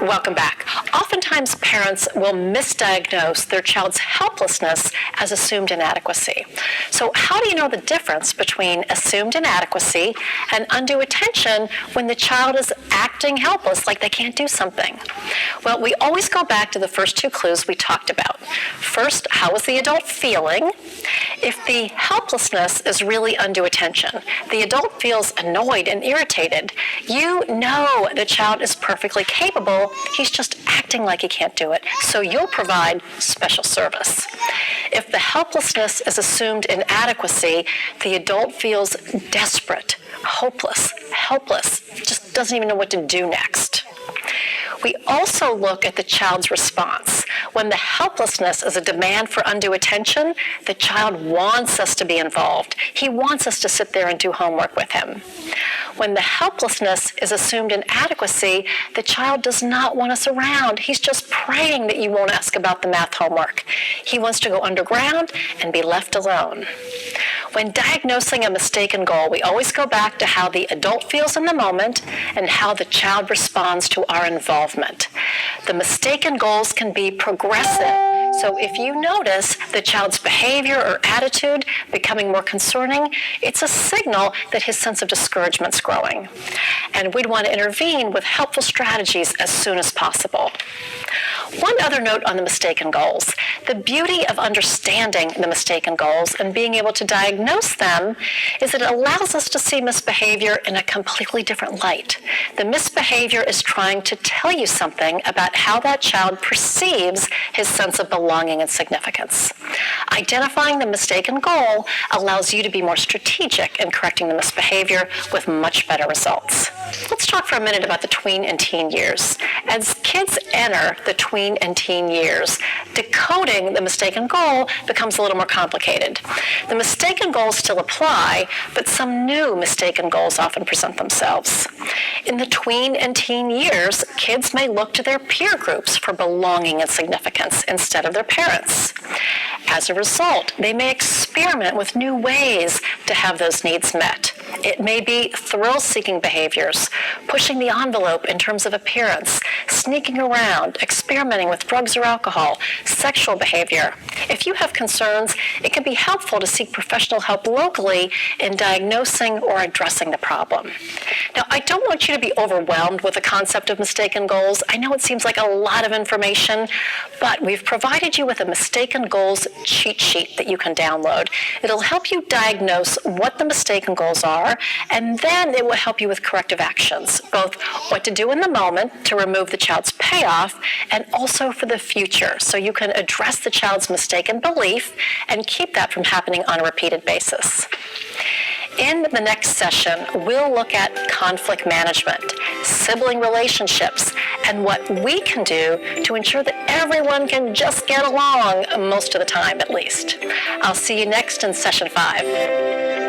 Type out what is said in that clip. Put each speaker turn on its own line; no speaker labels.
Welcome back. Oftentimes, parents will misdiagnose their child's helplessness as assumed inadequacy. So how do you know the difference between assumed inadequacy and undue attention when the child is acting helpless, like they can't do something? Well, we always go back to the first two clues we talked about. First, how is the adult feeling? If the helplessness is really undue attention, the adult feels annoyed and irritated, you know the child is perfectly capable, he's just acting like he can't do it, so you'll provide special service. If the helplessness is assumed inadequacy, the adult feels desperate, hopeless, helpless, just doesn't even know what to do next. We also look at the child's response. When the helplessness is a demand for undue attention, the child wants us to be involved. He wants us to sit there and do homework with him. When the helplessness is assumed inadequacy, the child does not want us around. He's just praying that you won't ask about the math homework. He wants to go underground and be left alone. When diagnosing a mistaken goal, we always go back to how the adult feels in the moment and how the child responds to our involvement. The mistaken goals can be progressive. So if you notice the child's behavior or attitude becoming more concerning, it's a signal that his sense of discouragement's growing. And we'd want to intervene with helpful strategies as soon as possible. One other note on the mistaken goals. The beauty of understanding the mistaken goals and being able to diagnose them is that it allows us to see misbehavior in a completely different light. The misbehavior is trying to tell you something about how that child perceives his sense of belonging and significance. Identifying the mistaken goal allows you to be more strategic in correcting the misbehavior with much better results. Let's talk for a minute about the tween and teen years. As kids enter the tween and teen years, decoding the mistaken goal becomes a little more complicated. The mistaken goals still apply, but some new mistaken goals often present themselves. In the tween and teen years, kids may look to their peer groups for belonging and significance instead of their parents. As a result, they may experiment with new ways to have those needs met. It may be thrill-seeking behaviors, pushing the envelope in terms of appearance, sneaking around, experimenting with drugs or alcohol, sexual behavior. If you have concerns, it can be helpful to seek professional help locally in diagnosing or addressing the problem. Now, I don't want you to be overwhelmed with the concept of mistaken goals. I know it seems like a lot of information, but we've provided you with a mistaken goals cheat sheet that you can download. It'll help you diagnose what the mistaken goals are, and then it will help you with corrective actions, both what to do in the moment to remove the child's payoff, and also for the future, so you can address the child's mistaken belief and keep that from happening on a repeated basis. In the next session, we'll look at conflict management, sibling relationships, and what we can do to ensure that everyone can just get along, most of the time at least. I'll see you next in session 5.